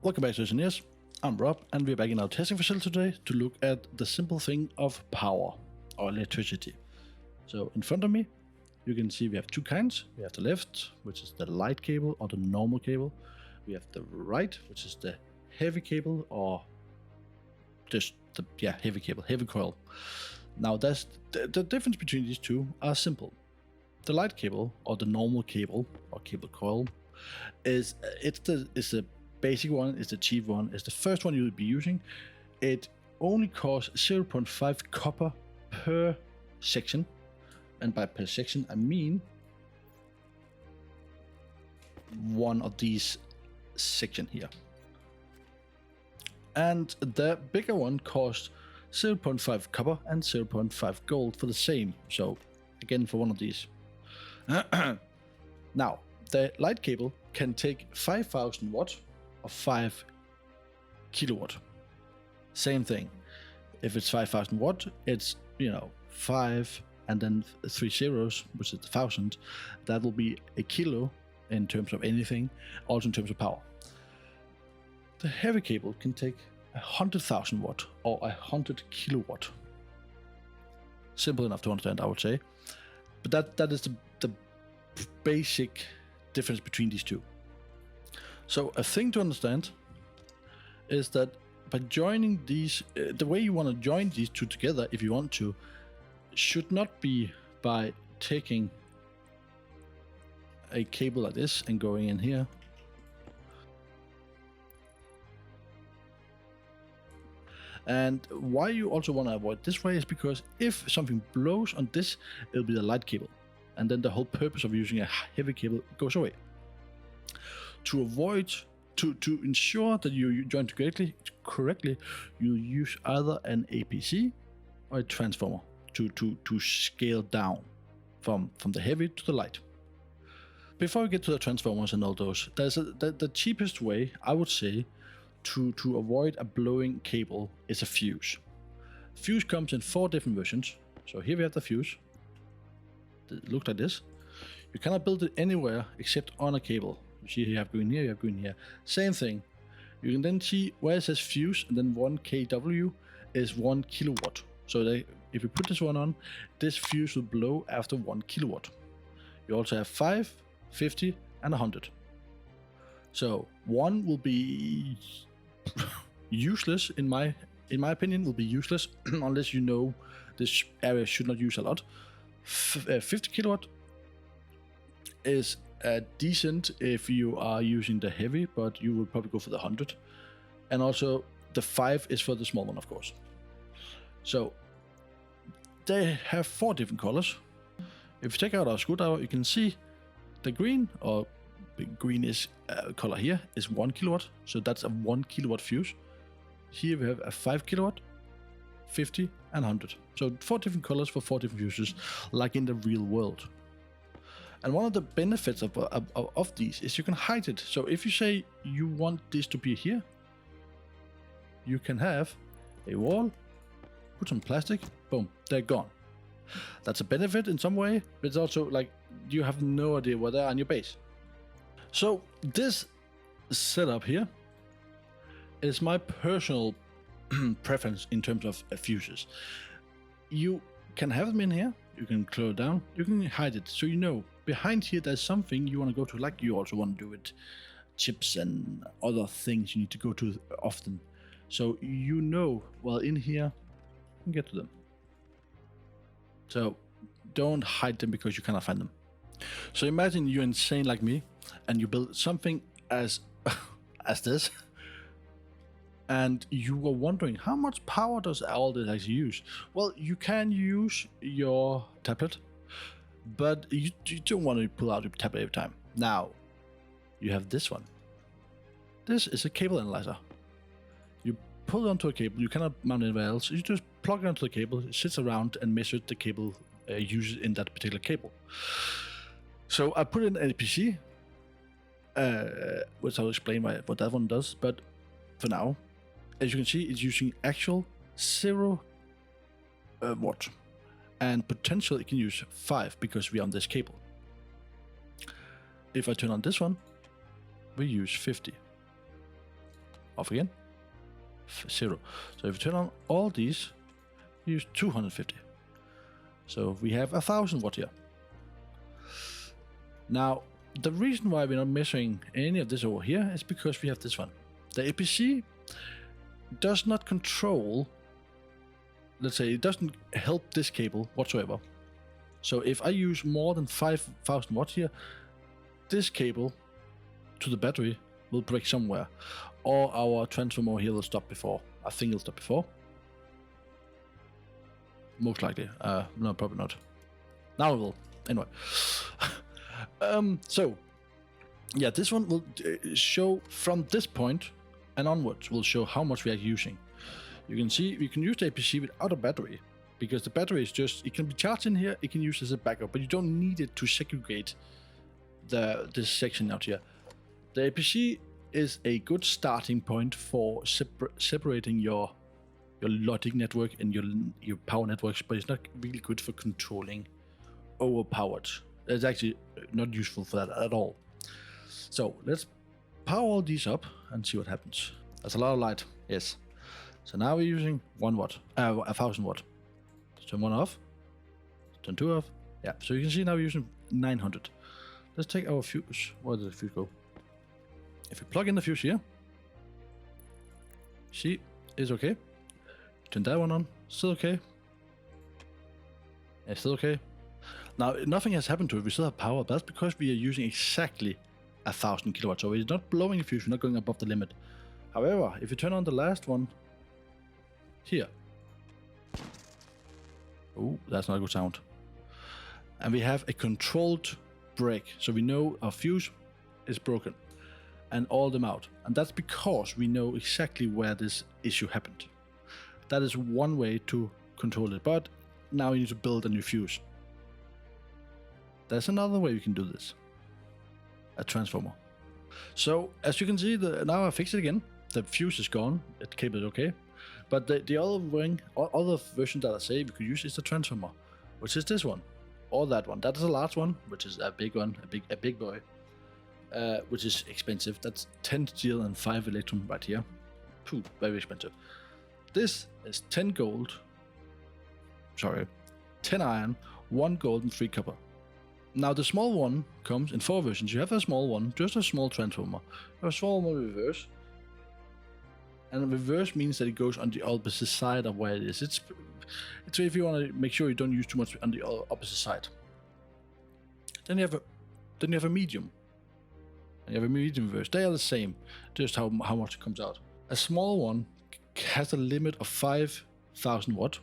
Welcome back to Stationeers. I'm Rob, and we're back in our testing facility today to look at the simple thing of power, or electricity. So in front of me, you can see we have two kinds. We have the left, which is the light cable or the normal cable. We have the right, which is the heavy cable, or just the heavy cable, heavy coil. Now that's the difference between these two are simple. The light cable or the normal cable or cable coil is the basic one, is the cheap one, is the first one you will be using. It only costs 0.5 copper per section, and by per section I mean one of these section here. And the bigger one costs 0.5 copper and 0.5 gold for the same. So again, for one of these. Now, the light cable can take 5,000 watt or 5 kilowatt. Same thing. If it's 5,000 watt, it's 5 and then 3 zeros, which is 1,000. That will be a kilo in terms of anything, also in terms of power. The heavy cable can take 100,000 watt or 100 kilowatt. Simple enough to understand, I would say. But that is the basic difference between these two. So a thing to understand is that by joining these, the way you want to join these two together, if you want to, should not be by taking a cable like this and going in here. And why you also want to avoid this way is because if something blows on this, it'll be the light cable. And then the whole purpose of using a heavy cable goes away. To avoid, to ensure that you join correctly, you use either an APC or a transformer to scale down from the heavy to the light. Before we get to the transformers and all those, there's the cheapest way, I would say, to avoid a blowing cable is a fuse. Fuse comes in 4 different versions. So here we have the fuse. It looks like this. You cannot build it anywhere except on a cable. You see, you have green here, you have green here. Same thing. You can then see where it says fuse and then 1 kW is 1 kilowatt. So if you put this one on, this fuse will blow after 1 kilowatt. You also have 5, 50 and 100. So 1 will be useless, in my opinion, will be useless unless you know this area should not use a lot. 50 kilowatt is decent if you are using the heavy, but you will probably go for the 100. And also the 5 is for the small one, of course. So they have 4 different colors. If you take out our screwdriver, you can see the green, or the greenish color here, is 1 kilowatt. So that's a 1 kilowatt fuse. Here we have a 5 kilowatt, 50 and 100. So 4 different colors for 4 different fuses, like in the real world. And one of the benefits of these is you can hide it. So if you say you want this to be here, you can have a wall, put some plastic, boom, they're gone. That's a benefit in some way, but it's also like you have no idea where they are on your base. So this setup here is my personal preference in terms of fuses. You can have them in here, you can close it down, you can hide it, so you know behind here there's something you want to go to, like you also want to do with chips and other things you need to go to often. So you know, well, in here you can get to them. So don't hide them because you cannot find them. So imagine you're insane like me and you build something as this, and you were wondering how much power does all this actually use. Well, you can use your tablet, but you don't want to pull out your tablet every time. Now you have this one. This is a cable analyzer. You pull it onto a cable, you cannot mount it anywhere else. You just plug it onto the cable, it sits around and measures the cable used in that particular cable. So I put in an APC, which I'll explain what that one does, but for now, as you can see, it's using actual 0 watt, and potentially it can use 5 because we're on this cable. If I turn on this one, we use 50. Off again. 0. So if you turn on all these, you use 250. So we have 1000 watt here. Now, the reason why we're not measuring any of this over here is because we have this one. The APC does not control, let's say, it doesn't help this cable whatsoever. So if I use more than 5000 watts here, this cable to the battery will break somewhere, or our transformer here will stop before. I think it'll stop before. Most likely. No, probably not. Now it will. Anyway. So, yeah, this one will show from this point and onwards, will show how much we are using. You can see we can use the APC without a battery, because the battery is just, it can be charged in here, it can use as a backup, but you don't need it to segregate this section out here. The APC is a good starting point for separating your logic network and your power networks, but it's not really good for controlling overpowered. It's actually not useful for that at all. So let's power all these up and see what happens. That's a lot of light, yes. So now we're using 1000 watt. Let's turn one off, turn two off. Yeah, so you can see now we're using 900. Let's take our fuse. Where did the fuse go? If we plug in the fuse here, see, it's okay. Turn that one on, still okay. Yeah, still okay. Now, nothing has happened to it, we still have power, but that's because we are using exactly 1000 kilowatts, so it's not blowing the fuse, we're not going above the limit. However, if you turn on the last one, here. Oh, that's not a good sound. And we have a controlled break, so we know our fuse is broken, and all them out. And that's because we know exactly where this issue happened. That is one way to control it, but now you need to build a new fuse. There's another way we can do this. A transformer. So, as you can see, now I fixed it again. The fuse is gone, the cable is okay. But the other version that I say we could use is the transformer, which is this one, or that one. That is a large one, which is a big one, a big boy, which is expensive. That's 10 steel and 5 electrum right here. Phew, very expensive. This is 10 iron, 1 gold and 3 copper. Now the small one comes in 4 versions. You have a small one, just a small transformer. You have a small one reverse. And reverse means that it goes on the opposite side of where it is. It's if you want to make sure you don't use too much on the opposite side. Then you have a medium. And you have a medium reverse. They are the same, just how much it comes out. A small one has a limit of 5000 watt.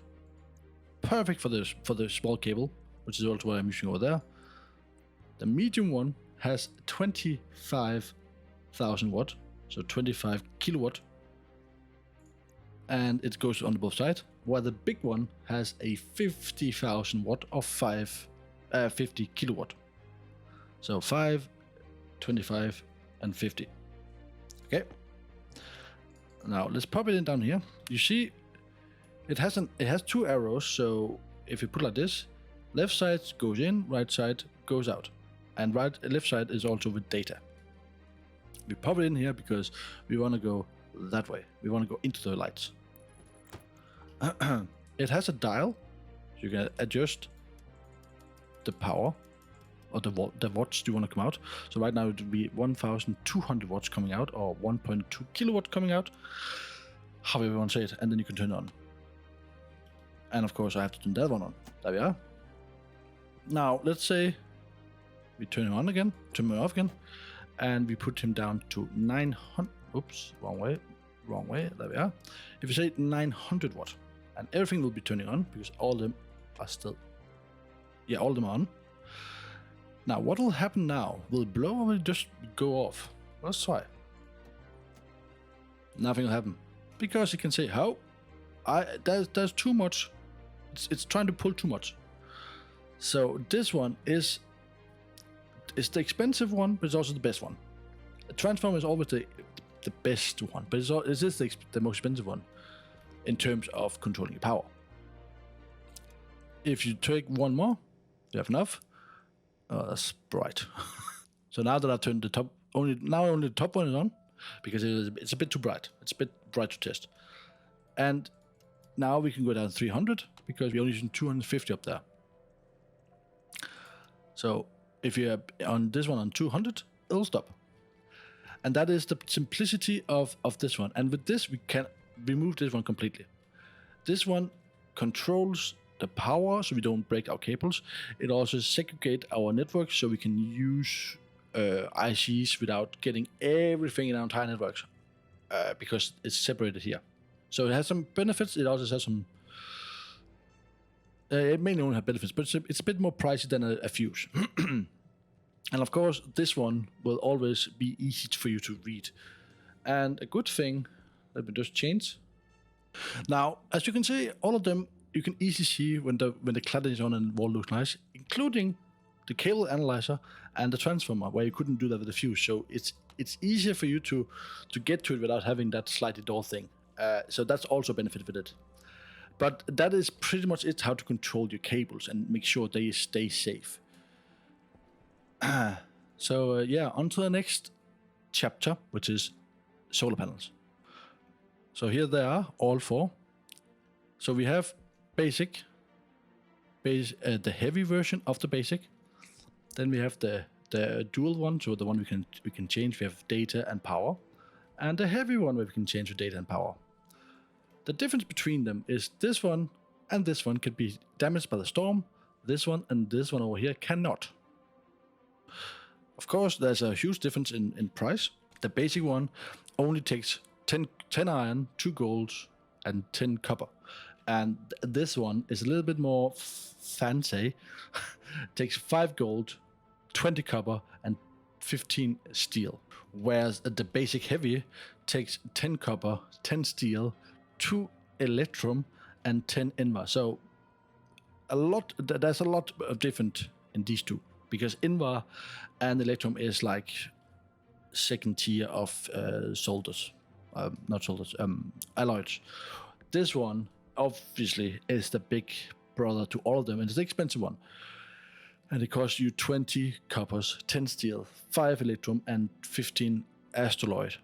Perfect for the small cable, which is also what I'm using over there. The medium one has 25,000 watt, so 25 kilowatt, and it goes on both sides. While the big one has a 50,000 watt of 50 kilowatt. So 5, 25, and 50. Okay. Now let's pop it in down here. You see, it has 2 arrows. So if you put it like this, left side goes in, right side goes out, and left side is also with data. We pop it in here because we want to go that way. We want to go into the lights. It has a dial, so you can adjust the power or the watts you want to come out. So right now it would be 1200 watts coming out, or 1.2 kilowatt coming out, however you want to say it, and then you can turn it on. And of course I have to turn that one on. There we are. Now let's say we turn him on again, turn him off again, and we put him down to 900. Oops, wrong way. There we are. If you say 900 watt, and everything will be turning on because all of them are still. Yeah, all of them are on. Now, what will happen now? Will it blow or will it just go off? Let's try. Nothing will happen because you can say, "How? There's too much. It's trying to pull too much." So this one is the expensive one, but it's also the best one. A transformer is always the best one, but it is the most expensive one in terms of controlling power. If you take one more, you have enough. Oh, that's bright. So now that I've turned the top, only the top one is on. because it's a bit too bright. It's a bit bright to test. And now we can go down 300 because we're only using 250 up there. So if you're on this one on 200, it'll stop. And that is the simplicity of this one. And with this, we can remove this one completely. This one controls the power so we don't break our cables. It also segregates our network so we can use ICs without getting everything in our entire networks because it's separated here. So it has some benefits. It also has some... it may only have benefits, but it's a bit more pricey than a fuse. And of course, this one will always be easy for you to read. And a good thing, let me just change. Now, as you can see, all of them, you can easily see when the cladding is on and the wall looks nice, including the cable analyzer and the transformer, where you couldn't do that with the fuse. So it's easier for you to get to it without having that slidey door thing. So that's also a benefit with it. But that is pretty much it, how to control your cables and make sure they stay safe. So yeah, on to the next chapter, which is solar panels. So here they are, all four. So we have basic, the heavy version of the basic. Then we have the dual one, so the one we can change. We have data and power, and the heavy one where we can change the data and power. The difference between them is this one and this one can be damaged by the storm. This one and this one over here cannot. Of course, there's a huge difference in price. The basic one only takes 10 iron, 2 gold, and 10 copper. And this one is a little bit more fancy. Takes 5 gold, 20 copper, and 15 steel. Whereas the basic heavy takes 10 copper, 10 steel, 2 electrum, and 10 invar. So there's a lot of different in these two. Because invar and electrum is like second tier of solders. Not solders, alloys. This one, obviously, is the big brother to all of them, and it's the expensive one. And it costs you 20 coppers, 10 steel, 5 electrum, and 15 astroloid.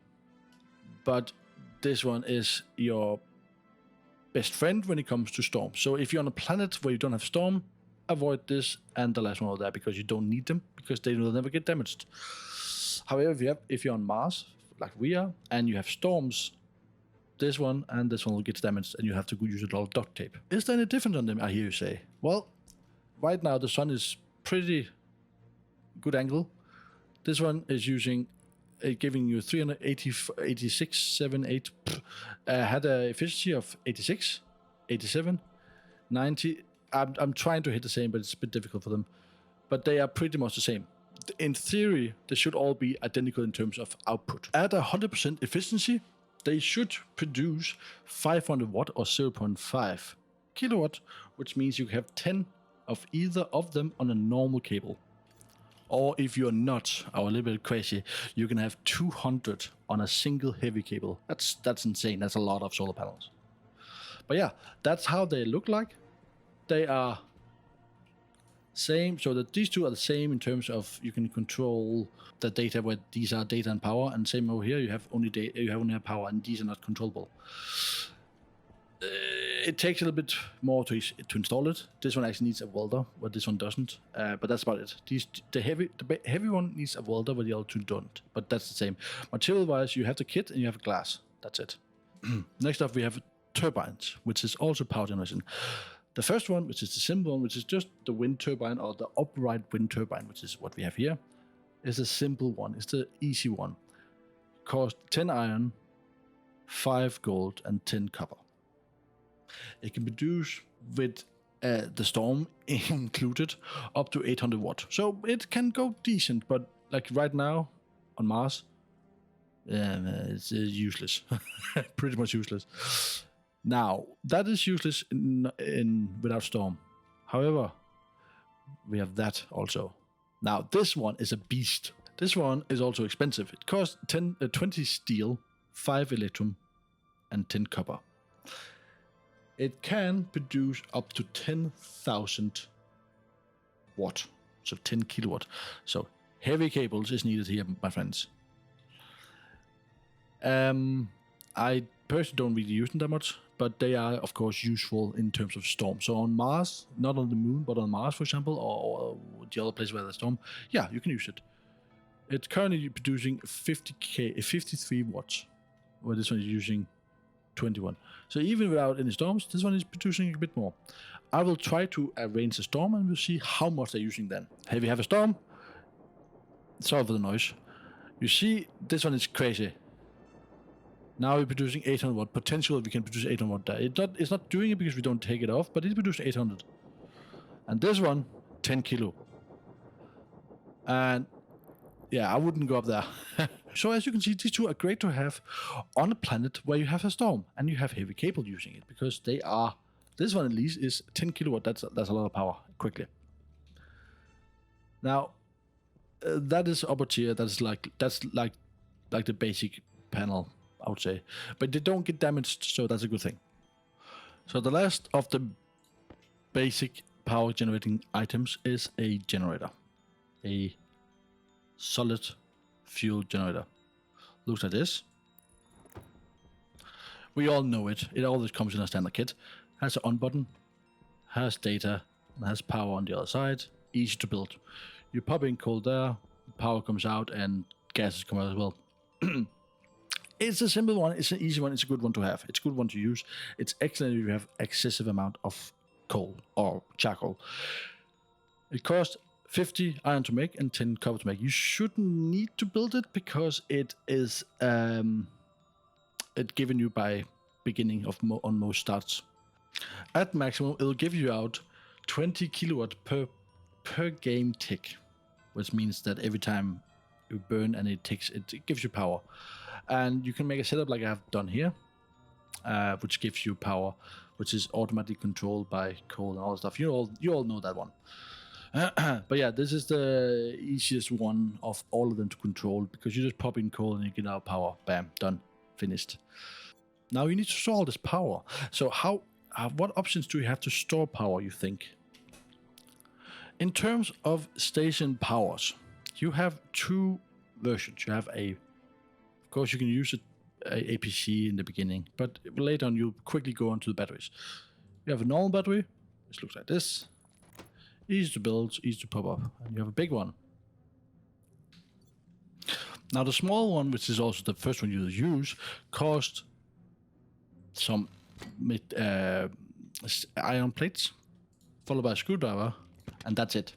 But this one is your best friend when it comes to storm. So if you're on a planet where you don't have storm, avoid this and the last one over there because you don't need them because they will never get damaged. However, if you're on Mars, like we are, and you have storms, this one and this one will get damaged and you have to use a lot of duct tape. Is there any difference on them, I hear you say? Well, right now the sun is pretty good angle. This one is giving you 386, 7, 8. Had an efficiency of 86, 87, 90. I'm trying to hit the same, but it's a bit difficult for them. But they are pretty much the same. In theory, they should all be identical in terms of output. At 100% efficiency, they should produce 500 watt or 0.5 kilowatt, which means you have 10 of either of them on a normal cable. Or if you're not, or a little bit crazy, you can have 200 on a single heavy cable. That's insane. That's a lot of solar panels. But yeah, that's how they look like. They are same, so that these two are the same in terms of you can control the data where these are data and power, and same over here you have only have power and these are not controllable. It takes a little bit more to install it. This one actually needs a welder, but this one doesn't. But that's about it. The heavy one needs a welder, but the other two don't. But that's the same. Material-wise, you have the kit and you have glass. That's it. Next up, we have turbines, which is also power generation. The first one, which is the simple one, which is just the wind turbine or the upright wind turbine, which is what we have here, is a simple one. It's the easy one. Cost 10 iron, 5 gold, and 10 copper. It can produce with the storm included up to 800 watt. So it can go decent, but like right now on Mars, it's useless. Pretty much useless. Now, that is useless without storm. However, we have that also. Now, this one is a beast. This one is also expensive. It costs 20 steel, 5 electrum, and 10 copper. It can produce up to 10,000 watt, so 10 kilowatt. So heavy cables is needed here, my friends. I personally don't really use them that much, but they are, of course, useful in terms of storm. So on Mars, not on the Moon, but on Mars, for example, or the other place where there's storm, yeah, you can use it. It's currently producing 53 watts, where this one is using 21. So even without any storms, this one is producing a bit more. I will try to arrange a storm, and we'll see how much they're using then. Here we have a storm. Sorry for the noise. You see, this one is crazy. Now we're producing 800 watt. Potentially we can produce 800 watt there. It's not doing it because we don't take it off, but it's producing 800. And this one, 10 kilo. And yeah, I wouldn't go up there. So as you can see, these two are great to have on a planet where you have a storm and you have heavy cable using it, because they are, this one at least is 10 kilowatt. That's a lot of power quickly. Now that is upper tier. That's like the basic panel, I would say, but they don't get damaged, so that's a good thing. So the last of the basic power generating items is a generator, a solid fuel generator. Looks like this. We all know it. It always comes in a standard kit. Has an on button, has data, and has power on the other side. Easy to build. You pop in coal there, power comes out, and gases come out as well. It's a simple one, it's an easy one, it's a good one to have. It's a good one to use. It's excellent if you have excessive amount of coal or charcoal. It costs 50 iron to make and 10 copper to make. You shouldn't need to build it because it is it given you by beginning of on most starts. At maximum, it'll give you out 20 kilowatt per game tick, which means that every time you burn and it ticks, it gives you power. And you can make a setup like I have done here, which gives you power, which is automatically controlled by coal and all that stuff. You all know that one. But yeah, this is the easiest one of all of them to control, because you just pop in coal and you get out power. Bam, done, finished. Now you need to store all this power. So what options do you have to store power, you think? In terms of station powers, you have two versions. You have of course, you can use a APC in the beginning, but later on you'll quickly go on to the batteries. You have a normal battery, which looks like this. Easy to build, easy to pop up. And you have a big one. Now the small one, which is also the first one you'll use, costs some iron plates, followed by a screwdriver, and that's it.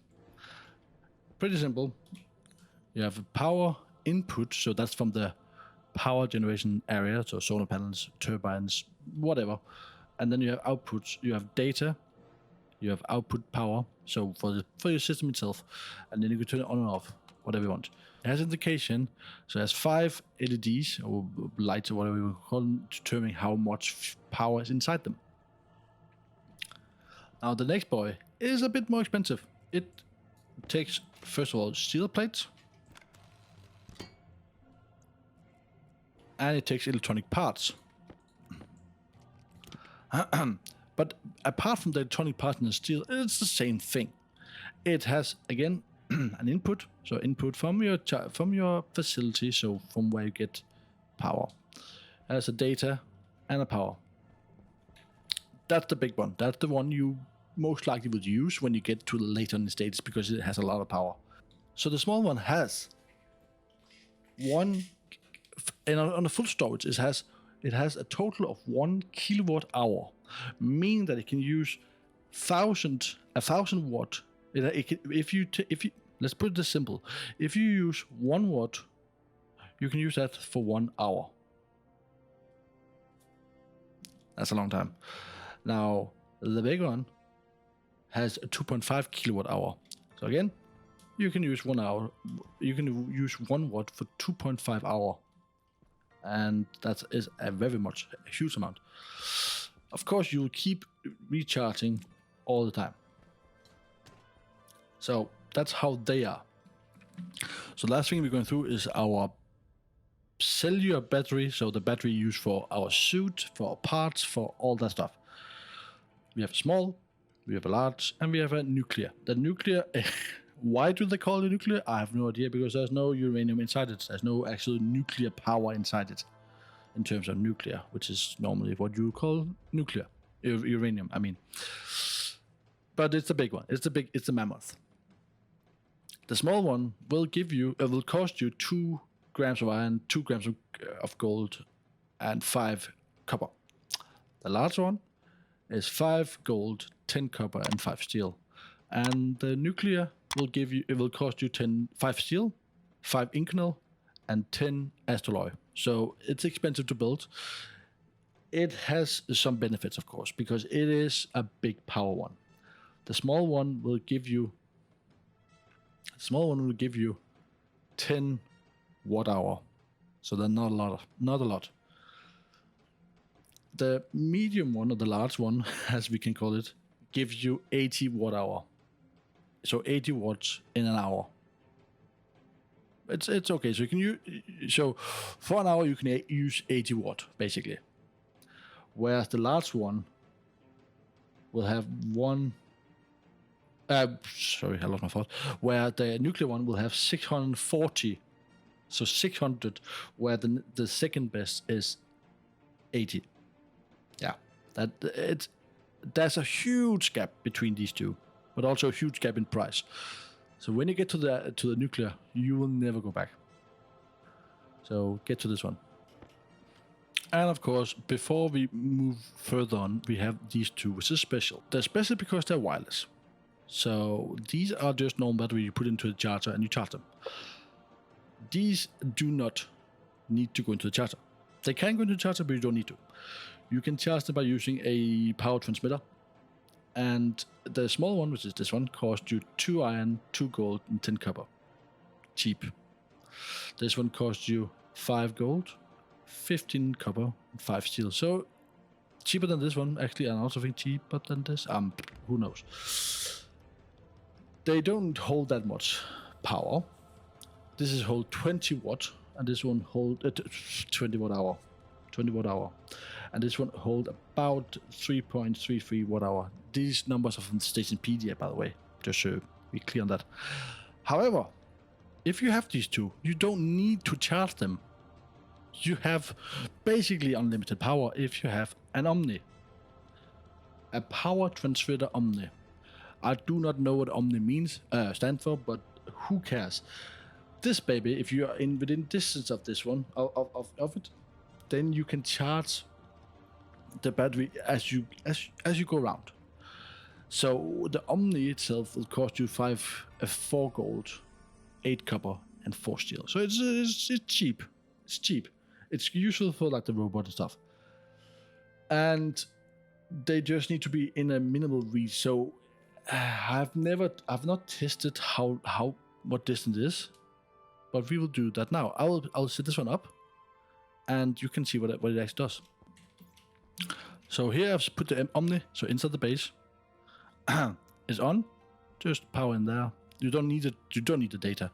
Pretty simple. You have a power input, so that's from the power generation area, so solar panels, turbines, whatever. And then you have outputs. You have data. You have output power, so for your system itself, and then you can turn it on and off, whatever you want. It has indication, so it has 5 LEDs or lights or whatever you call them, determining how much power is inside them. Now the next boy is a bit more expensive. It takes, first of all, steel plates, and it takes electronic parts. But apart from the electronic parts and the steel, it's the same thing. It has, again, an input, so input from your facility, so from where you get power. It has a data and a power. That's the big one. That's the one you most likely would use when you get to later in the stages, because it has a lot of power. So the small one has one, and on the full storage, it has a total of 1 kilowatt hour, meaning that it can use 1,000 watt. If you let's put this simple, if you use 1 watt, you can use that for 1 hour. That's a long time. Now the big one has a 2.5 kilowatt hour. So again, you can use 1 hour. You can use 1 watt for 2.5 hour. And that is a huge amount. Of course, you'll keep recharging all the time. So that's how they are. So the last thing we're going through is our cellular battery. So the battery used for our suit, for our parts, for all that stuff. We have a small, we have a large, and we have a nuclear. The nuclear, why do they call it nuclear? I have no idea, because there's no uranium inside it. There's no actual nuclear power inside it. in terms of nuclear, which is normally what you call nuclear uranium. I mean, but it's a big one. It's a mammoth. The small one will will cost you 2 grams of iron, 2 grams of gold, and 5 copper. The large one is 5 gold, 10 copper, and 5 steel. And the nuclear will cost you 5 steel, 5 inconel, and 10 astroloy. So it's expensive to build. It has some benefits, of course, because it is a big power one. The small one will give you 10 watt hour. So they're not a lot. The medium one, or the large one, as we can call it, gives you 80 watt hour. So 80 watts in an hour. It's okay. So you can for an hour you can use 80 watt basically. Whereas the large one will have sorry, I lost my thought. Where the nuclear one will have 640. So 600, where the second best is 80. Yeah, there's a huge gap between these two, but also a huge gap in price. So when you get to the nuclear, you will never go back. So get to this one. And of course, before we move further on, we have these two, which is special. They're special because they're wireless. So these are just normal battery you put into the charger and you charge them. These do not need to go into the charger. They can go into the charger, but you don't need to. You can charge them by using a power transmitter. And the small one, which is this one, costs you 2 iron, 2 gold, and 10 copper. Cheap. This one costs you 5 gold, 15 copper, and 5 steel. So cheaper than this one, actually, and I also think cheaper than this. Who knows? They don't hold that much power. This is hold 20 watt, and this one hold 20 watt hour. 20 watt hour. And this one hold about 3.33 watt hour. These numbers are from the Stationeers, by the way, just so we're clear on that. However, if you have these two, you don't need to charge them. You have basically unlimited power if you have an Omni. A power transmitter Omni. I do not know what Omni means, stand for, but who cares? This baby, if you are within distance of this one, of it, then you can charge the battery as you go around. So the Omni itself will cost you 4 gold, 8 copper, and 4 steel. So it's cheap. It's cheap. It's useful for like the robot and stuff. And they just need to be in a minimal reach. So I've not tested what distance it is, but we will do that now. I'll set this one up, and you can see what it actually does. So here I've put the Omni, so inside the base. It's on, just power in there. You don't need it. You don't need the data.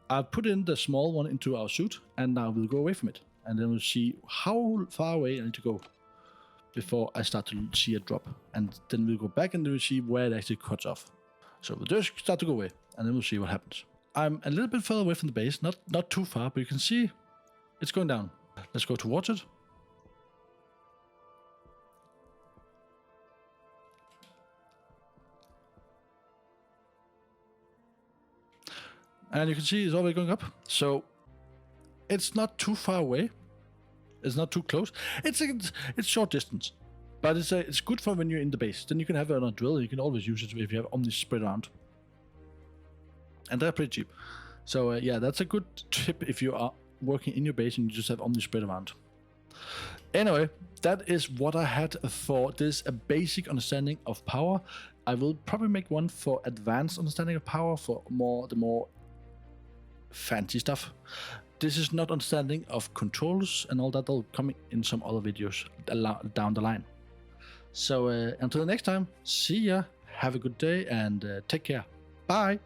I've put in the small one into our suit, and now we'll go away from it, and then we'll see how far away I need to go before I start to see a drop, and then we'll go back and we'll see where it actually cuts off. So we'll just start to go away, and then we'll see what happens. I'm a little bit further away from the base, not too far, but you can see it's going down. Let's go towards it. And you can see it's already going up. So it's not too far away. It's not too close. It's short distance, but it's good for when you're in the base. Then you can have it on a drill. You can always use it if you have Omni spread around, and they're pretty cheap. So yeah, that's a good tip if you are working in your base and you just have Omni spread around. Anyway, that is what I had for this basic understanding of power. I will probably make one for advanced understanding of power for the more fancy stuff. This is not understanding of controls and all that. Will come in some other videos down the line. So until the next time, see ya, have a good day, and take care. Bye.